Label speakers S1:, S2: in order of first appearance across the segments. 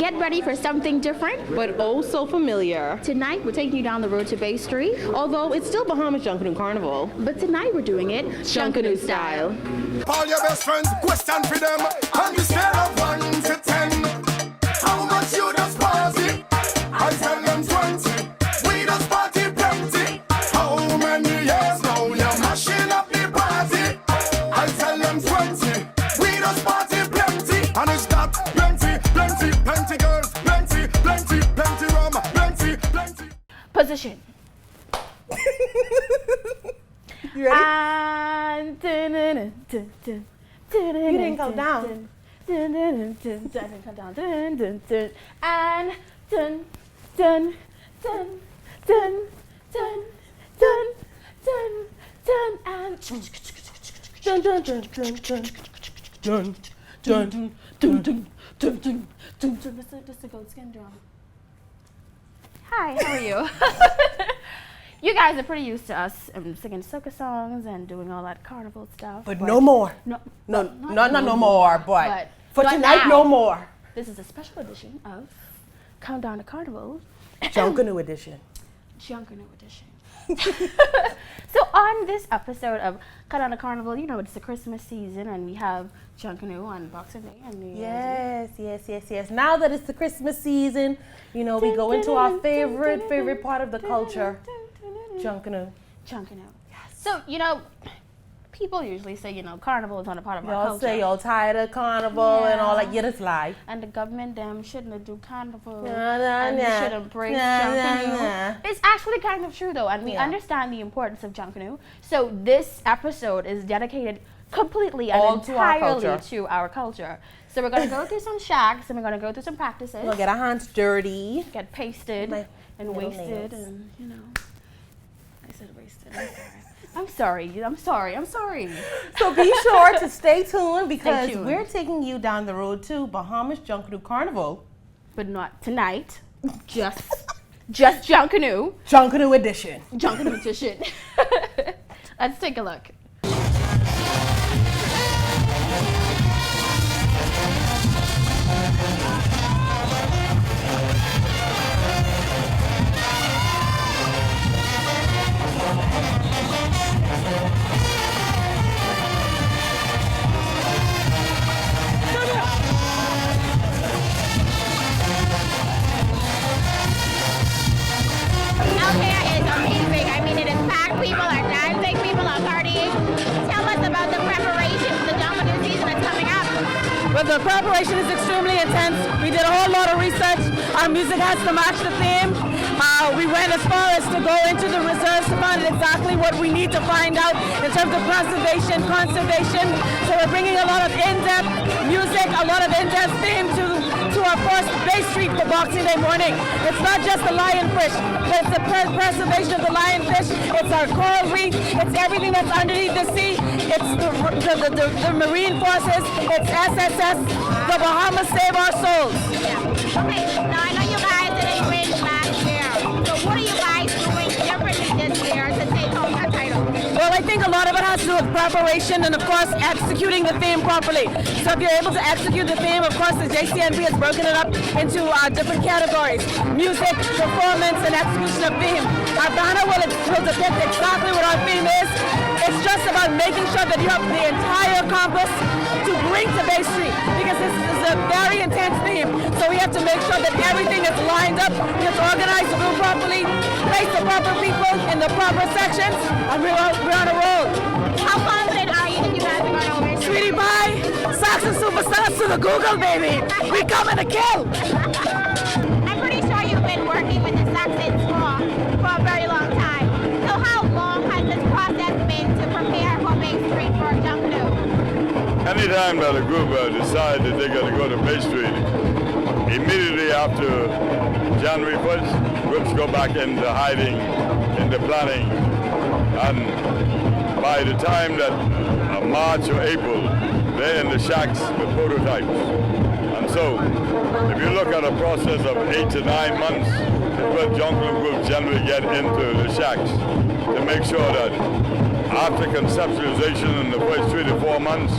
S1: Get ready for something different,
S2: but also familiar.
S1: Tonight, we're taking you down the road to Bay Street.
S2: Although it's still Bahamas Junkanoo Carnival.
S1: But tonight, we're doing it Junkanoo style.
S3: All your best friends, question for them. On the scale of 1 to 10, how much you just party? I tell them 20. We just party plenty. How many years now you're mashing up the party? I tell them 20. We just party plenty. And it's got plenty, plenty, plenty girls, plenty, plenty, plenty rum, plenty, plenty.
S1: Position.
S2: You ready?
S1: And you
S2: didn't go down.
S1: I didn't come down. And dun dun dun dun dun dun dun dun and dun dun dun dun dun dun dun dun dun dun dun. That's the goat skin drum. Hi, how are you? You guys are pretty used to us singing soca songs and doing all that carnival stuff.
S2: But no more.
S1: Not
S2: No more, but for
S1: but
S2: tonight,
S1: now,
S2: no more.
S1: This is a special edition of Countdown to Carnival.
S2: Junkanoo edition.
S1: Junkanoo edition. So on this episode of Countdown to Carnival, you know it's the Christmas season and we have Junkanoo on Boxing Day and New Year's.
S2: Yes. Now that it's the Christmas season, you know, we go into our favorite part of the culture. Junkanoo.
S1: Yes. So, you know, people usually say, you know, carnival is not a part of our
S2: Y'all
S1: culture.
S2: say y'all tired of carnival and all that. Yeah, that's lie.
S1: And the government, them, shouldn't do carnival.
S2: Nah.
S1: We should embrace Junkanoo. It's actually kind of true, though, and we understand the importance of Junkanoo. So this episode is dedicated completely and entirely to our culture. So we're going to go through some shacks, and we're going to go through some practices.
S2: We're going to get our hands dirty.
S1: Get pasted and wasted, and, you know. I said wasted. I'm sorry.
S2: So be sure to stay tuned because we're taking you down the road to Bahamas Junkanoo Carnival.
S1: But not tonight. Just Junkanoo.
S2: Junkanoo edition.
S1: Junkanoo edition. Let's take a look. People are dancing, people are partying. Tell us about the preparations. The Junkanoo season is coming up.
S4: Well, the preparation is extremely intense. We did a whole lot of research. Our music has to match the theme. We went as far as to go into the reserves to find exactly what we need to find out in terms of conservation. So we're bringing a lot of in-depth music, a lot of in-depth theme to our first Bay Street for Boxing Day morning. It's not just the lionfish, but it's the preservation of the lionfish. It's our coral reef. It's everything that's underneath the sea. It's the marine forces. It's SSS. The Bahamas Save Our Souls.
S1: Yeah. Okay, now I know you guys didn't win last year. So what are you guys doing differently this year to take home that title?
S4: Well, I think a lot of it has to do with preparation and, of course, executing the theme properly. So if you're able to execute the theme, of course, the JCNB has broken it up into different categories: music, performance, and execution of theme. Our banner will depict exactly what our theme is. It's just about making sure that you have the entire compass to bring to Bay Street, because this is a very intense theme. So we have to make sure that everything is lined up, we have to organize the room properly, place the proper people in the proper sections, and we're on a roll.
S1: How confident are you that you guys are going to win?
S4: Sweetie pie, Sax and Superstars to the Google, baby. We coming to kill.
S1: I'm pretty sure you've been working with the Saxons for a very long time. So how long has this process been to prepare for Bay Street for Junkanoo?
S5: Anytime that a group decides that they're going to go to Bay Street, immediately after January 1st, groups go back into hiding, into planning, and by the time that March or April, they're in the shacks with prototypes. And so, if you look at a process of 8 to 9 months, is where Junkanoo groups generally get into the shacks to make sure that after conceptualization in the first 3 to 4 months,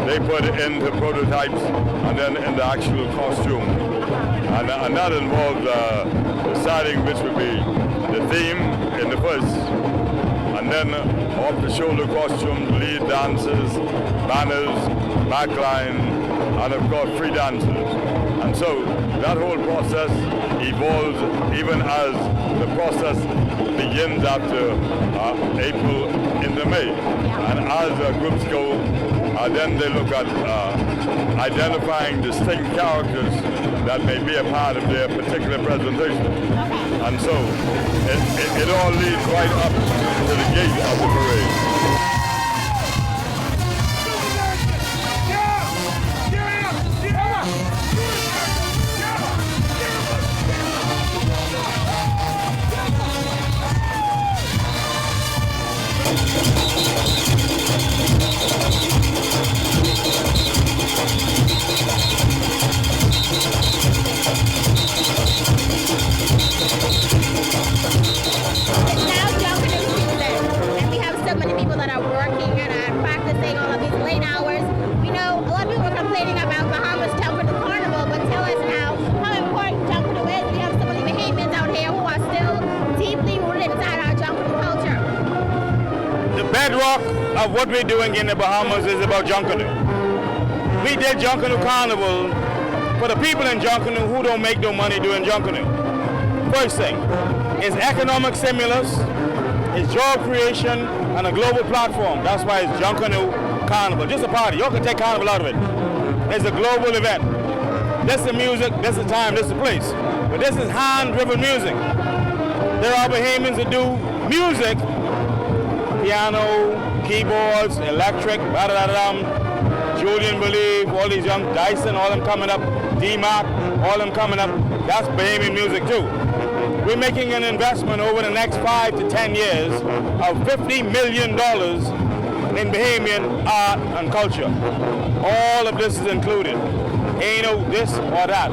S5: they put into prototypes and then in the actual costume. and that involves deciding which would be the theme in the first, and then off-the-shoulder costumes, lead dancers, banners, backline, and of course free dancers. And so that whole process evolves even as the process begins after April into May. And as groups go, then they look at identifying distinct characters that may be a part of their particular presentation. And so it all leads right up to the gate of the parade.
S6: Bedrock of what we're doing in the Bahamas is about Junkanoo. We did Junkanoo Carnival for the people in Junkanoo who don't make no money doing Junkanoo. First thing is economic stimulus, it's job creation, and a global platform. That's why it's Junkanoo Carnival. Just a party. Y'all can take Carnival out of it. It's a global event. This is music, this is time, this is place. But this is hand-driven music. There are Bahamians that do music, piano, keyboards, electric, Julian Believe, all these young, Dyson, all them coming up, D-Mark, all them coming up. That's Bahamian music too. We're making an investment over the next 5 to 10 years of $50 million in Bahamian art and culture. All of this is included. Ain't no this or that.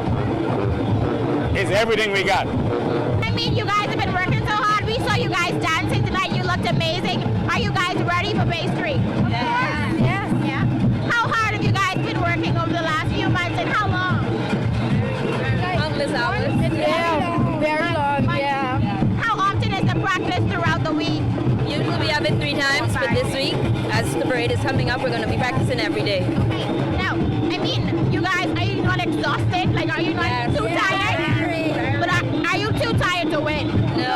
S6: It's everything we got.
S7: I mean, you guys have been working so hard. We saw you guys dancing tonight. You looked amazing. Are you guys ready for Bay Street?
S1: Yes. Yes.
S7: Yeah. How hard have you guys been working over the last few months, and how long?
S8: Countless hours.
S1: Yeah, very long, yeah.
S7: How often is the practice throughout the week?
S8: Usually we have it 3 times, but this week, as the parade is coming up, we're going to be practicing every day.
S7: Okay. Now, I mean, you guys, are you not exhausted? Like, are you not too tired? But are you too tired to win?
S8: No.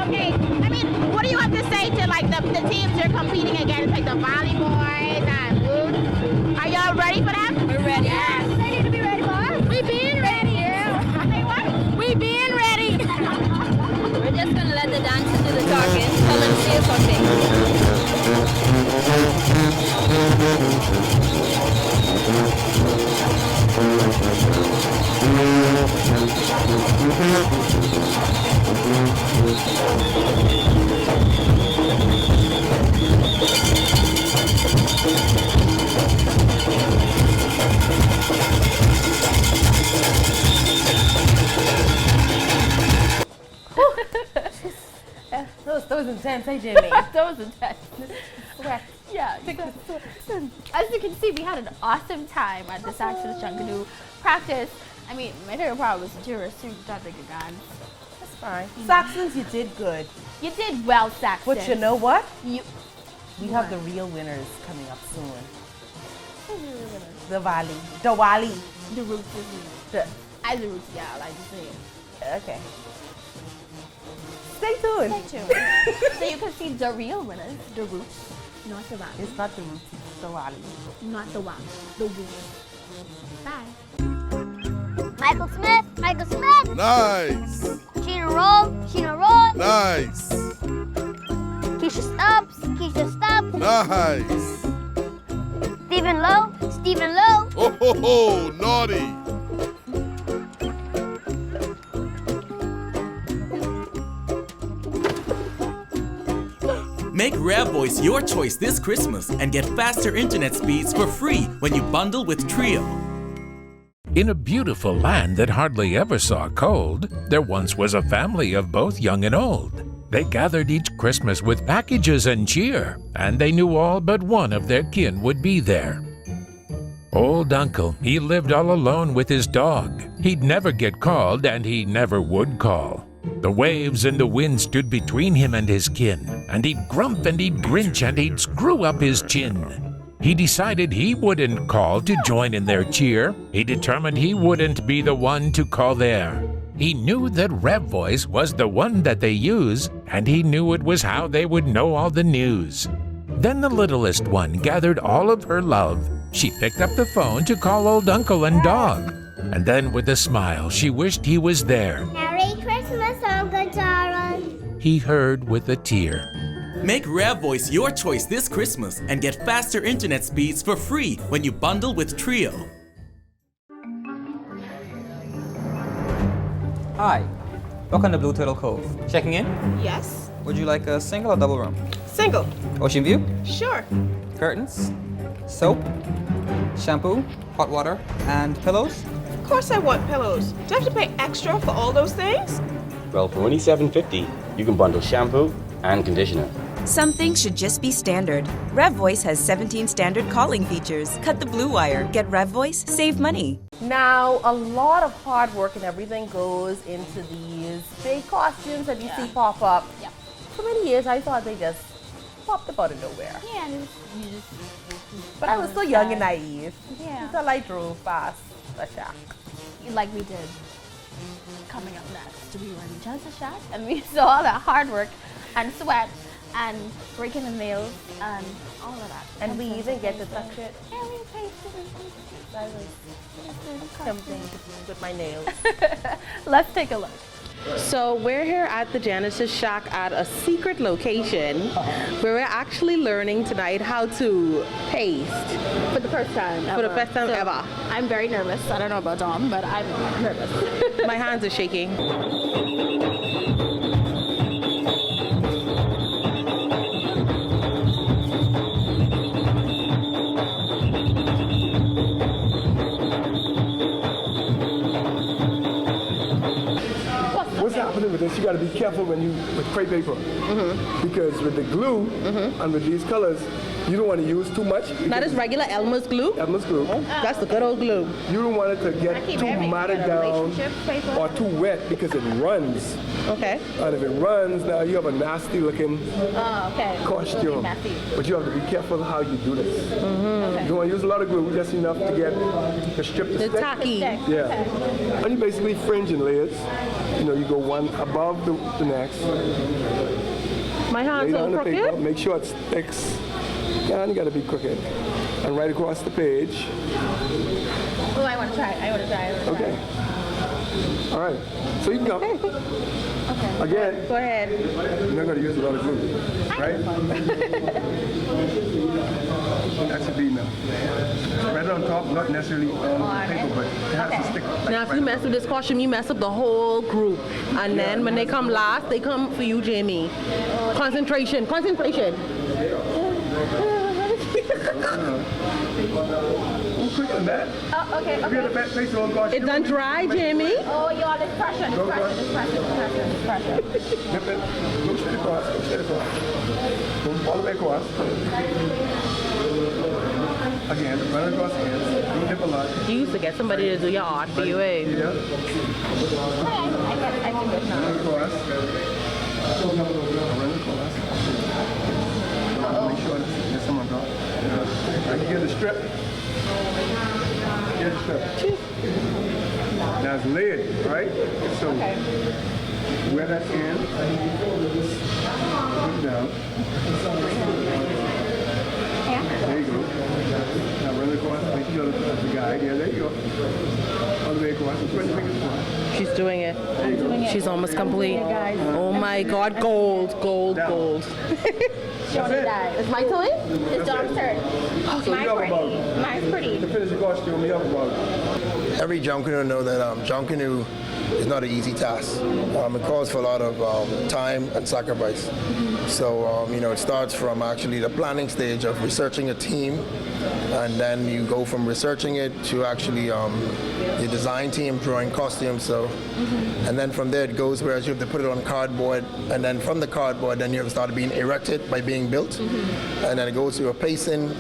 S7: Okay. I mean, what do you have to say to like the teams you're competing against, like the Valley Boys and Roots? Are y'all ready for them?
S8: We're ready.
S7: Yes. Ready to be ready for us? We being ready. Yeah. Say what? We being ready.
S8: We're just going to let the dancers do the talking. Tell them to say something.
S2: That was intense, hey Jimmy?
S1: That was intense. Yeah. As you can see, we had an awesome time at the Saxon's Junkanoo practice. I mean, my favorite part was the tourists who got the dance.
S2: That's fine. Saxons, you did good.
S1: You did well, Saxon.
S2: But you know what?
S1: You.
S2: We have the real winners coming up soon. The Valley. The Wally.
S1: The Roots is as the Roots, yeah, I like to say it.
S2: Okay. Stay tuned.
S1: Stay tuned. So you can see the real winners, the Roots, not the Valley.
S2: It's not the Roots, it's the Wally.
S1: Not the Valley, the Roots. Bye.
S9: Michael Smith, Michael Smith.
S3: Nice.
S9: Sheena Roll.
S3: Nice.
S9: Keisha Stubbs.
S3: Nice.
S9: Stephen Lowe.
S3: Oh, ho, ho, naughty.
S10: Make Rare Voice your choice this Christmas and get faster internet speeds for free when you bundle with Trio.
S11: In a beautiful land that hardly ever saw cold, there once was a family of both young and old. They gathered each Christmas with packages and cheer, and they knew all but one of their kin would be there. Old Uncle, he lived all alone with his dog. He'd never get called, and he never would call. The waves and the wind stood between him and his kin, and he'd grump and he'd grinch and he'd screw up his chin. He decided he wouldn't call to join in their cheer. He determined he wouldn't be the one to call there. He knew that Rev Voice was the one that they use, and he knew it was how they would know all the news. Then the littlest one gathered all of her love. She picked up the phone to call Old Uncle and Dog. And then with a smile, she wished he was there.
S9: Merry Christmas, Uncle Darren.
S11: He heard with a tear.
S10: Make Rev Voice your choice this Christmas and get faster internet speeds for free when you bundle with Trio.
S12: Hi, welcome to Blue Turtle Cove. Checking in?
S13: Yes.
S12: Would you like a single or double room?
S13: Single.
S12: Ocean view?
S13: Sure.
S12: Curtains? Soap? Shampoo? Hot water? And pillows?
S13: Of course I want pillows. Do I have to pay extra for all those things?
S14: Well, for only $7.50, you can bundle shampoo and conditioner.
S15: Some things should just be standard. Rev Voice has 17 standard calling features. Cut the blue wire. Get Rev Voice, save money.
S2: Now, a lot of hard work and everything goes into these big costumes that you see pop up.
S1: Yep.
S2: For many years, I thought they just popped up out of nowhere.
S1: Yeah, you just
S2: But I was so young and naive.
S1: Yeah.
S2: Until I drove past the shack.
S1: like we did. Coming up next, we were in just a shack and we saw all that hard work and sweat and breaking the nails and all of that.
S2: And we even get to touch it.
S1: Yeah, we tasted it.
S2: I was tempting with my nails.
S1: Let's take a look.
S16: So we're here at the Genesis Shack at a secret location where we're actually learning tonight how to paste.
S1: For the first time ever.
S16: For the first time ever.
S1: I'm very nervous. I don't know about Dom, but I'm nervous.
S16: My hands are shaking.
S3: What's happening with this? You got to be careful when you with crepe paper, because with the glue and with these colors, you don't want to use too much.
S16: That is regular Elmer's glue?
S3: Elmer's glue.
S16: That's the good old glue.
S3: You don't want it to get too matted down or too wet because it runs.
S16: Okay.
S3: And if it runs, now you have a nasty looking costume. But you have to be careful how you do this. You don't want to use a lot of glue, just enough to get the strip to stick.
S16: Tacky.
S3: Yeah. And you basically fringe in layers. You know, you go one above the next.
S16: My hands
S3: Lay
S16: are
S3: down the paper,
S16: crooked?
S3: make sure it sticks. And you got to be crooked. And right across the page.
S1: Oh, I want to try.
S3: Okay. All right. So you can go.
S1: Okay.
S3: Again.
S16: Go ahead.
S3: You're not going to use a lot of glue, right? That should be enough. Spread it on top, not necessarily on the paper, but it has to stick.
S16: Now, if you mess with this costume, you mess up the whole group. And then when they come last, they come for you, Jamie. Concentration, concentration.
S3: Quick on that.
S1: Oh, okay,
S3: If you have the best face on costume.
S16: It done dry, Jamie?
S1: Oh, y'all, this pressure.
S3: Go straight across, go straight across. Go all the way across. Again, run across hands. Don't dip a lot.
S16: You used to get somebody to do your art for you, eh?
S3: Yeah.
S1: I can do it now.
S3: Run across. Run across. Make sure there's someone gone. I can get the strip. Get the strip. Now it's layered, right? So where that in, put it down. There you go. Now run across, make sure that's the guide. Yeah, there you go. All the way across. Put your fingers across.
S16: She's doing it. She's almost complete. Oh my God, gold, gold, gold.
S1: It's my turn? It's Dom's turn.
S3: So you have about,
S1: Mine's pretty.
S3: to finish the costume, you have about.
S17: Every Junkanoo know that Junkanoo is not an easy task. It calls for a lot of time and sacrifice. So, you know, it starts from actually the planning stage of researching a team, and then you go from researching it to actually the design team drawing costumes. So, and then from there it goes where you have to put it on cardboard, and then from the cardboard, then you have to start being erected by being built, and then it goes to a pacing.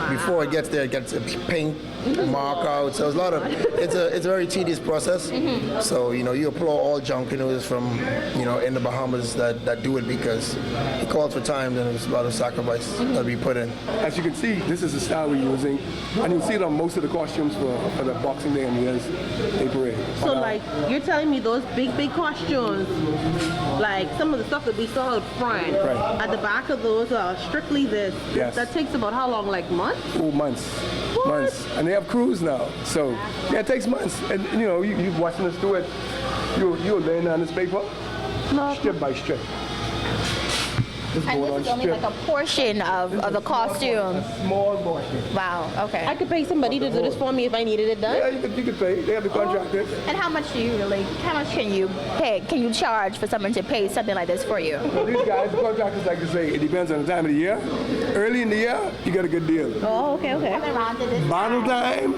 S17: Before it gets there, it gets paint mark out. So it's a very tedious process. So you applaud all Junkanoos from in the Bahamas that do it, because it calls for time and there's a lot of sacrifice that we put in.
S18: As you can see, this is the style we're using, and you see it on most of the costumes for the Boxing Day and New Year's Day parade.
S16: So like you're telling me those big costumes, like some of the stuff that we saw out front, at the back of those are strictly this.
S18: Yes.
S16: That takes about how long? Like months?
S18: Oh, months. Months. And they have crews now. So yeah, it takes months. And you watching us do it, you're laying down this paper, strip by strip.
S7: And this is only like a portion of the costume.
S18: A small portion.
S7: Wow, okay.
S16: I could pay somebody to do this for me if I needed it done?
S18: Yeah, you could pay. They have the contractors.
S7: And how much can you pay? Can you charge for someone to pay something like this for you?
S18: Well, these guys, the contractors like to say, it depends on the time of the year. Early in the year, you get a good deal.
S16: Oh, okay.
S18: Bottle time,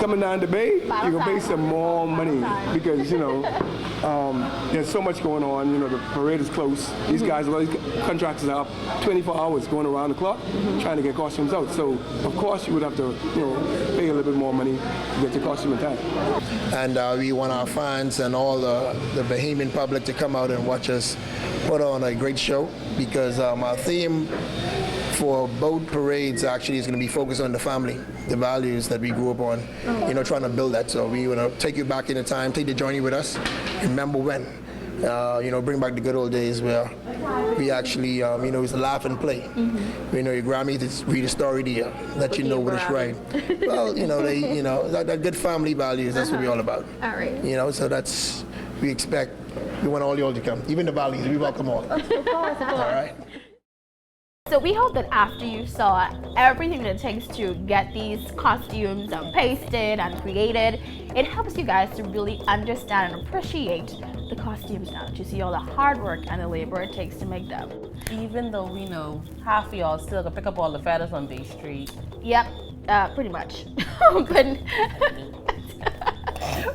S18: coming down the bay, you can pay some more money because, there's so much going on. The parade is close. These guys, these contractors are up 24 hours going around the clock trying to get costumes out. So, of course, you would have to, pay a little bit more money to get your costume in time.
S17: And we want our fans and all the Bahamian public to come out and watch us put on a great show, because our theme for both parades actually is going to be focused on the family, the values that we grew up on, trying to build that. So we want to take you back in the time, take the journey with us, remember when, bring back the good old days where we actually, used to laugh and play. Your Grammy to read a story to you, let you know what it's right. Well, that good family values, that's what we're all about.
S7: All right.
S17: So that's, we want all y'all to come, even the valleys, we welcome all.
S7: Of course.
S17: All right.
S7: So we hope that after you saw everything that it takes to get these costumes pasted and created, it helps you guys to really understand and appreciate the costumes now, to see all the hard work and the labor it takes to make them.
S2: Even though we know half of y'all still gonna pick up all the feathers on Bay Street.
S7: Yep, pretty much.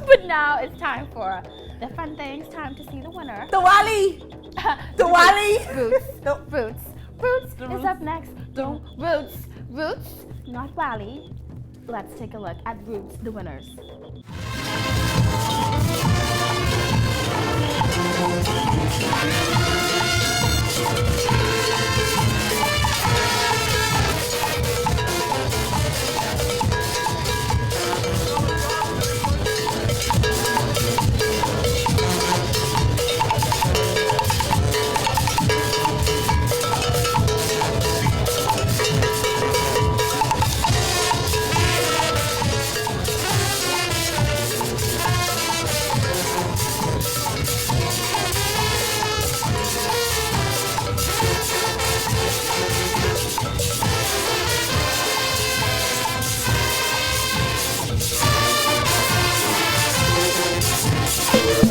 S7: but now it's time for the fun things. Time to see the winner.
S2: The Wally!
S7: The Wally! Roots is up next. Roots, not Wally. Let's take a look at Roots, the winners.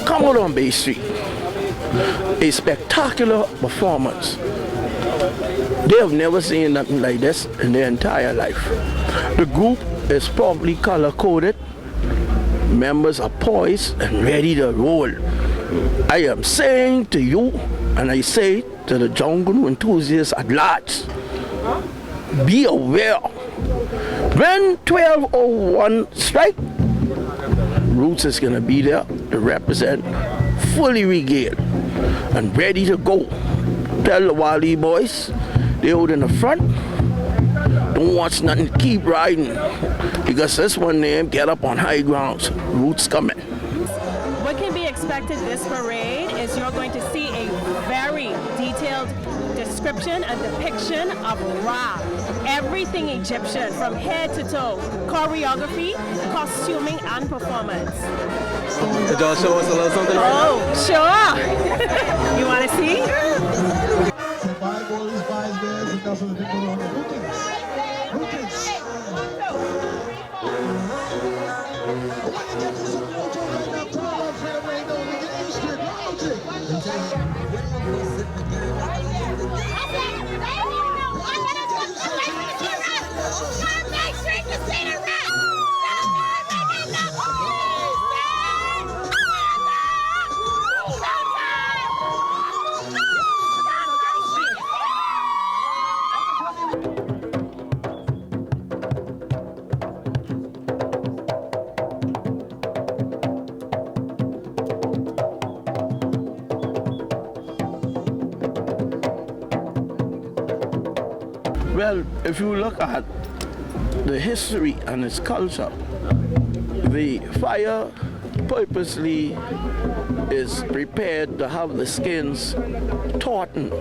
S19: Come out on Bay Street. A spectacular performance. They have never seen nothing like this in their entire life. The group is properly color-coded. Members are poised and ready to roll. I am saying to you, and I say to the Junkanoo enthusiasts at large, be aware. When 12:01 strike, Roots is gonna be there to represent, fully regained and ready to go. Tell the Wally boys, they out in the front, don't watch nothing, keep riding, because this one name get up on high grounds. Roots coming.
S4: What can be expected this parade is you're going to see a very detailed description and depiction of Ra. Everything Egyptian from head to toe. Choreography, costuming, and performance.
S12: Did y'all show us a little something right now?
S4: Oh, sure. You want to see?
S19: Well, if you look at the history and its culture, the fire purposely is prepared to have the skins tauten,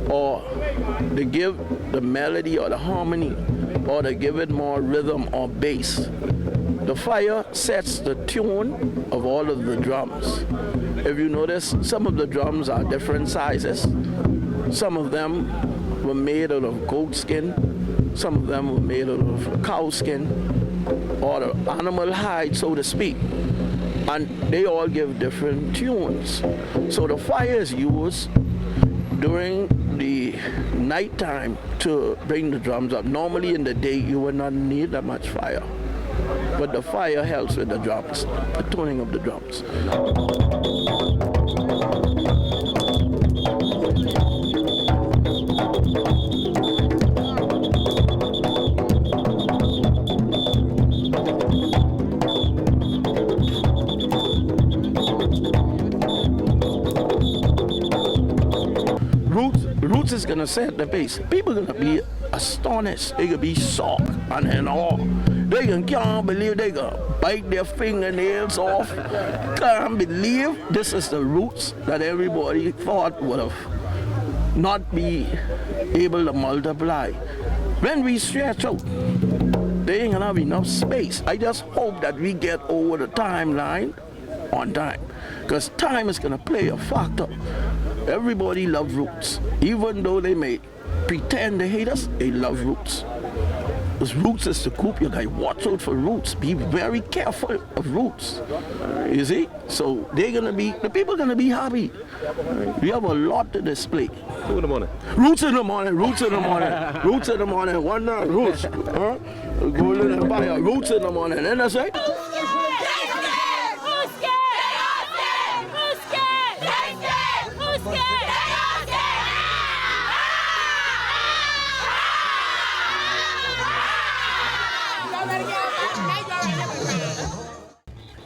S19: or to give the melody or the harmony, or to give it more rhythm or bass. The fire sets the tune of all of the drums. If you notice, some of the drums are different sizes. Some of them were made out of goat skin. Some of them were made out of cow skin, or the animal hide, so to speak. And they all give different tunes. So the fire is used during the nighttime to bring the drums up. Normally in the day you would not need that much fire, but the fire helps with the drums, the tuning of the drums. Roots is gonna set the pace. People gonna be astonished. They gonna be shocked and in awe. They can't believe they gonna bite their fingernails off. Can't believe this is the roots that everybody thought would have not be able to multiply. When we stretch out, they ain't gonna have enough space. I just hope that we get over the timeline on time, because time is gonna play a factor. Everybody loves roots. Even though they may pretend they hate us, they love roots. Because roots is the coop. You gotta watch out for roots. Be very careful of roots. You see? So the people gonna be happy. We have a lot to display.
S14: Two in the morning.
S19: Roots in the morning, roots in the morning, roots in the morning, one night, roots. Huh? Golden Empire, roots in the morning. And that's right.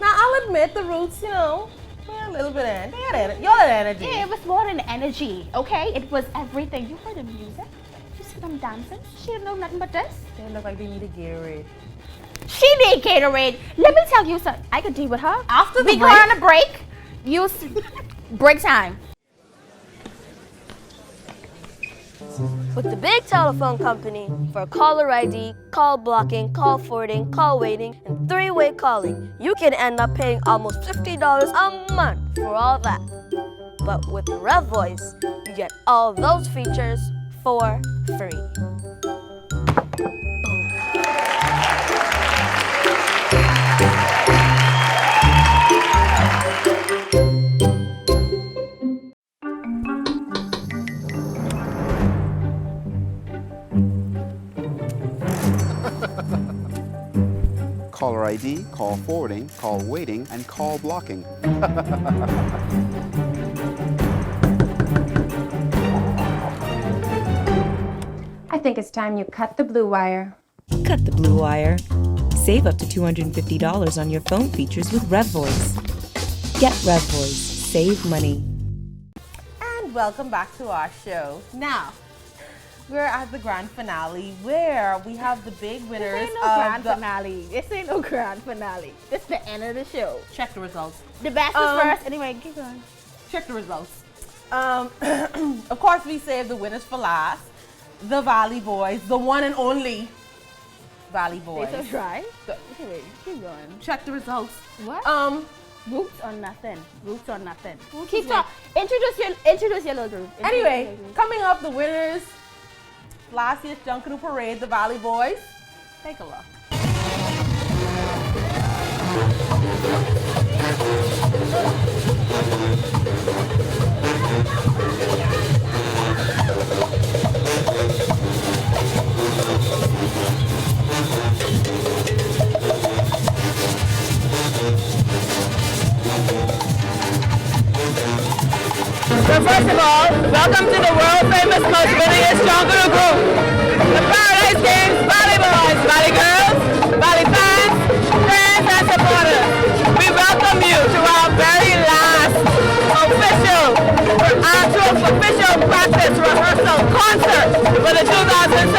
S2: Now, I'll admit the Roots, you know, a little bit in. They had y'all had energy.
S7: Yeah, it was more than energy, okay? It was everything. You heard the music? You see them dancing? She didn't know nothing but this.
S2: They look like they need a Gatorade.
S7: She need Gatorade. Let me tell you something. I could deal with her.
S2: After the
S7: we go on a break. Break time.
S9: With the big telephone company for caller ID, call blocking, call forwarding, call waiting, and three-way calling, you can end up paying almost $50 a month for all that. But with Rev Voice, you get all those features for free.
S20: Caller ID, call forwarding, call waiting, and call blocking.
S21: I think it's time you cut the blue wire.
S15: Cut the blue wire. Save up to $250 on your phone features with Rev Voice. Get Rev Voice. Save money.
S2: And welcome back to our show. Now, we're at the grand finale where we have the big winners
S7: This ain't no grand finale. This ain't no grand finale. This is the end of the show.
S2: Check the results.
S7: The best is first. Anyway, keep going.
S2: Check the results. Of course, we saved the winners for last. The Valley Boys, the one and only Valley Boys.
S7: They so try. Anyway, keep going.
S2: Check the results.
S7: What? Roots or nothing. Roots or nothing. Keep talking. Introduce your little group.
S2: Anyway, coming up, the winners. Last year's Junkanoo Parade, the Valley Boys. Take a look.
S4: So first of all, welcome to the world famous most winningest Junkanoo group. The Paradise Games Valley Boys, Valley Girls, Valley fans, friends and supporters. We welcome you to our very last official practice rehearsal concert for the 2016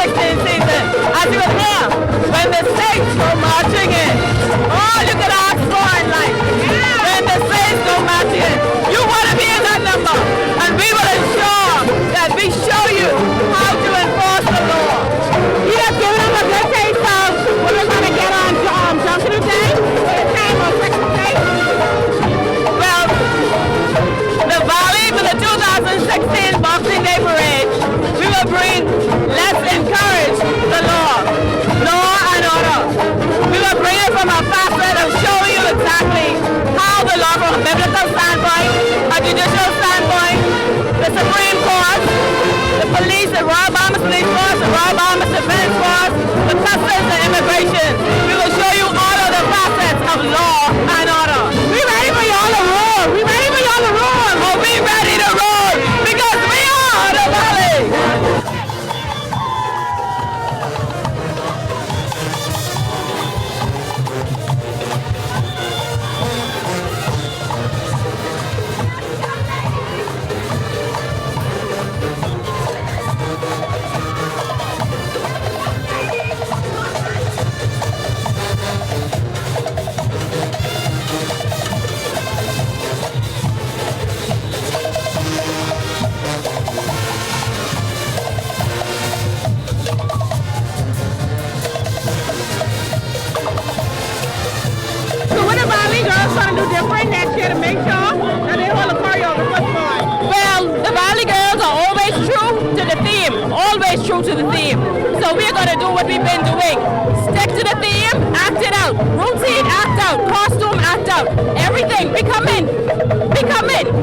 S4: So we're going to do what we've been doing. Stick to the theme, act it out. Routine, act out. Costume, act out. Everything. We come in.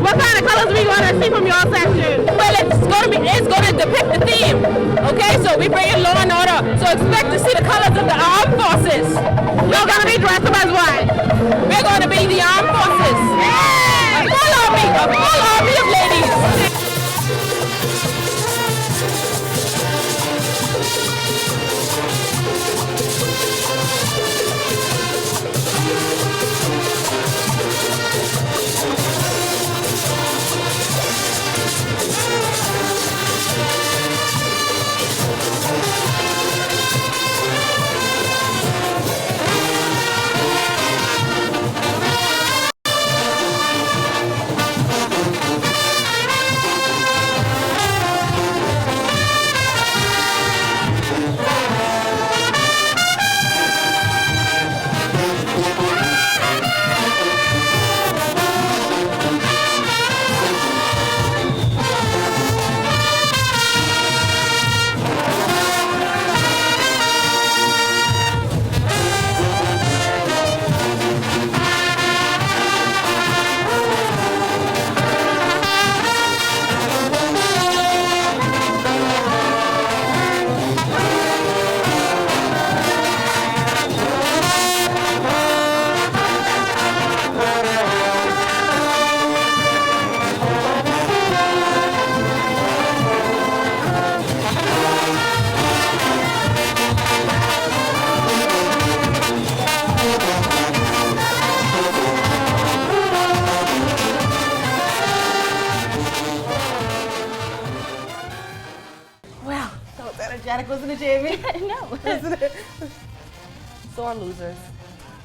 S4: What kind of colors we want to see from your section? Well, it's going to depict the theme. Okay, so we bring in law and order. So expect to see the colors of the armed forces. You're going to be dressed up as what? We're going to be the armed forces. A full army of ladies.
S2: Wasn't it, Jamie?
S7: No.
S2: Sore losers.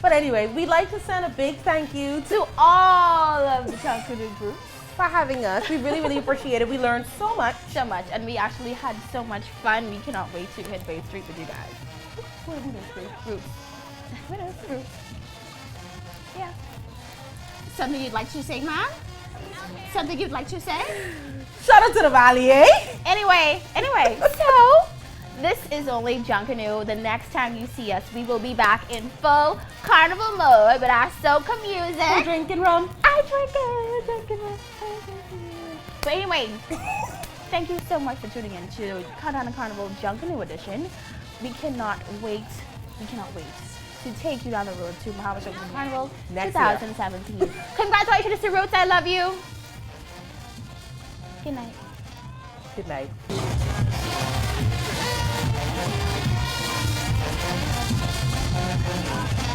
S2: But anyway, we'd like to send a big thank you
S7: to all of the Junkanoo groups
S2: for having us. We really, really appreciate it. We learned so much.
S7: And we actually had so much fun. We cannot wait to hit Bay Street with you guys.
S2: What are Bay Street?
S7: Groups. What else? Groups. Yeah. Something you'd like to say, ma'am? Something you'd like to say?
S2: Shout out to the Valley, eh?
S7: Anyway, so this is only Junkanoo. The next time you see us, we will be back in full carnival mode with our soca music.
S2: We're drinking rum.
S7: I drink it. Drinking rum. But anyway, thank you so much for tuning in to Countdown to Carnival Junkanoo edition. We cannot wait to take you down the road to Bahamas Junkanoo Carnival
S2: Next
S7: 2017. Year. Congratulations to Roots. I love you. Good night.
S2: Good night.
S3: Thank you.